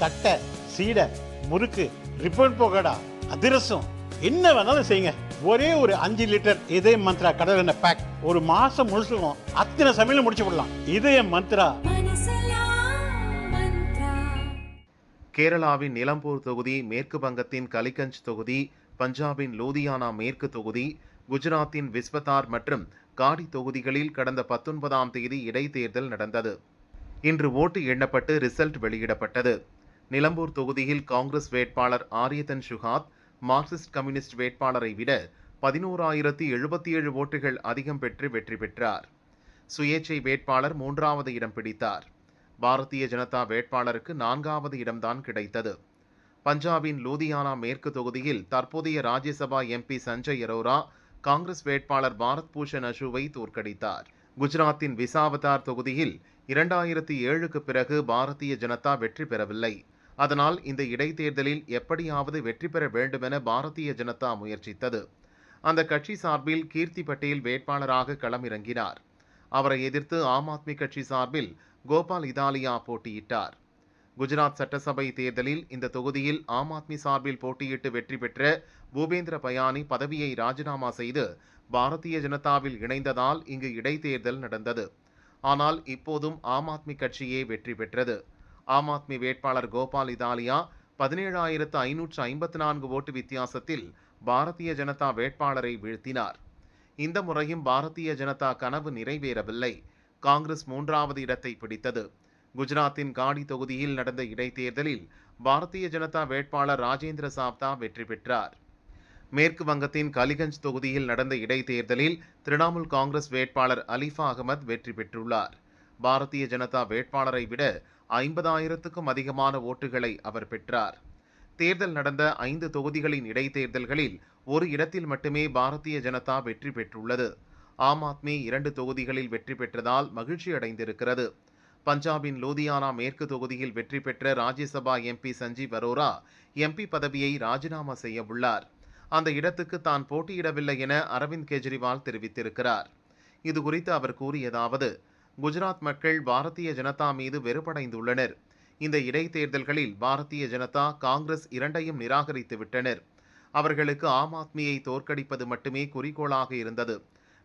தட்டை, சீடை, முறுக்கு, ரிப்பன் பகோடா, அதிரசம், என்ன வேணாலும் செய்யுங்க. ஒரே ஒரு 5 லிட்டர் இதய மந்த்ரா கடல் எண்ணெய் பேக் ஒரு மாசம் முழுசுக்கும் அத்தனை சமையல முடிச்சு விடலாம். இதய மந்த்ரா. கேரளாவின் நிலம்பூர் தொகுதி, மேற்கு வங்கத்தின் கலிகஞ்ச் தொகுதி, பஞ்சாபின் லூதியானா மேற்கு தொகுதி, குஜராத்தின் விஸ்வதார் மற்றும் காடி தொகுதிகளில் கடந்த 19ஆம் தேதி இடைத்தேர்தல் நடந்தது. இன்று ஓட்டு எண்ணப்பட்டு ரிசல்ட் வெளியிடப்பட்டது. நிலம்பூர் தொகுதியில் காங்கிரஸ் வேட்பாளர் ஆரியதன் சுகாத் மார்க்சிஸ்ட் கம்யூனிஸ்ட் வேட்பாளரை விட 11,077 ஓட்டுகள் அதிகம் பெற்று வெற்றி பெற்றார். சுயேட்சை வேட்பாளர் 3வது இடம் பிடித்தார். பாரதிய ஜனதா வேட்பாளருக்கு 4வது இடம்தான் கிடைத்தது. பஞ்சாபின் லூதியானா மேற்கு தொகுதியில் தற்போதைய ராஜ்யசபா எம்பி சஞ்சய் அரோரா காங்கிரஸ் வேட்பாளர் பாரத் பூஷன் அஷுவை தோற்கடித்தார். குஜராத்தின் விசாவதார் தொகுதியில் 2007க்கு பிறகு பாரதிய ஜனதா வெற்றி பெறவில்லை. அதனால் இந்த இடைத்தேர்தலில் எப்படியாவது வெற்றி பெற வேண்டுமென பாரதிய ஜனதா முயற்சித்தது. அந்த கட்சி சார்பில் கீர்த்தி பட்டேல் வேட்பாளராக களமிறங்கினார். அவரை எதிர்த்து ஆம் ஆத்மி கட்சி சார்பில் கோபால் இதாலியா போட்டியிட்டார். குஜராத் சட்டசபை தேர்தலில் இந்த தொகுதியில் ஆம் ஆத்மி சார்பில் போட்டியிட்டு வெற்றி பெற்ற பூபேந்திர பயானி பதவியை ராஜினாமா செய்து பாரதிய ஜனதாவில் இணைந்ததால் இங்கு இடைத்தேர்தல் நடந்தது. ஆனால் இப்போதும் ஆம் ஆத்மி கட்சியே வெற்றி பெற்றது. ஆம் ஆத்மி வேட்பாளர் கோபால் இதாலியா 17,554 ஓட்டு வித்தியாசத்தில் பாரதிய ஜனதா வேட்பாளரை வீழ்த்தினார். இந்த முறையும் பாரதிய ஜனதா கனவு நிறைவேறவில்லை. காங்கிரஸ் 3வது இடத்தை பிடித்தது. குஜராத்தின் காடி தொகுதியில் நடந்த இடைத்தேர்தலில் பாரதிய ஜனதா வேட்பாளர் ராஜேந்திர சாப்தா வெற்றி பெற்றார். மேற்கு வங்கத்தின் கலிகஞ்ச் தொகுதியில் நடந்த இடைத்தேர்தலில் திரிணாமுல் காங்கிரஸ் வேட்பாளர் அலிஃபா அகமது வெற்றி பெற்றுள்ளார். பாரதிய ஜனதா வேட்பாளரை விட 50,000க்கும் அதிகமான ஓட்டுகளை அவர் பெற்றார். தேர்தல் நடந்த 5 தொகுதிகளின் இடைத்தேர்தல்களில் ஒரு இடத்தில் மட்டுமே பாரதிய ஜனதா வெற்றி பெற்றுள்ளது. ஆம் ஆத்மி 2 தொகுதிகளில் வெற்றி பெற்றதால் மகிழ்ச்சி அடைந்திருக்கிறது. பஞ்சாபின் லூதியானா மேற்கு தொகுதியில் வெற்றி பெற்ற ராஜ்யசபா எம்பி சஞ்சீவ் அரோரா எம்பி பதவியை ராஜினாமா செய்ய உள்ளார். அந்த இடத்துக்கு தான் போட்டியிடவில்லை என அரவிந்த் கெஜ்ரிவால் தெரிவித்திருக்கிறார். இதுகுறித்து அவர் கூறியதாவது: குஜராத் மக்கள் பாரதிய ஜனதா மீது வெறுப்படைந்துள்ளனர். இந்த இடைத்தேர்தல்களில் பாரதிய ஜனதா, காங்கிரஸ் இரண்டையும் நிராகரித்து விட்டனர். அவர்களுக்கு ஆம் ஆத்மியை தோற்கடிப்பது மட்டுமே குறிக்கோளாக இருந்தது.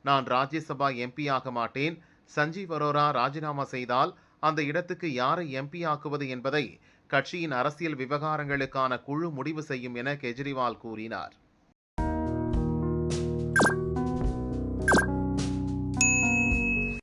நான் ராஜ்யசபா எம்பி ஆக மாட்டேன். சஞ்சீவ் அரோரா ராஜினாமா செய்தால் அந்த இடத்துக்கு யாரை எம்பி ஆக்குவது என்பதை கட்சியின் அரசியல் விவகாரங்களுக்கான குழு முடிவு செய்யும் என கெஜ்ரிவால் கூறினார்.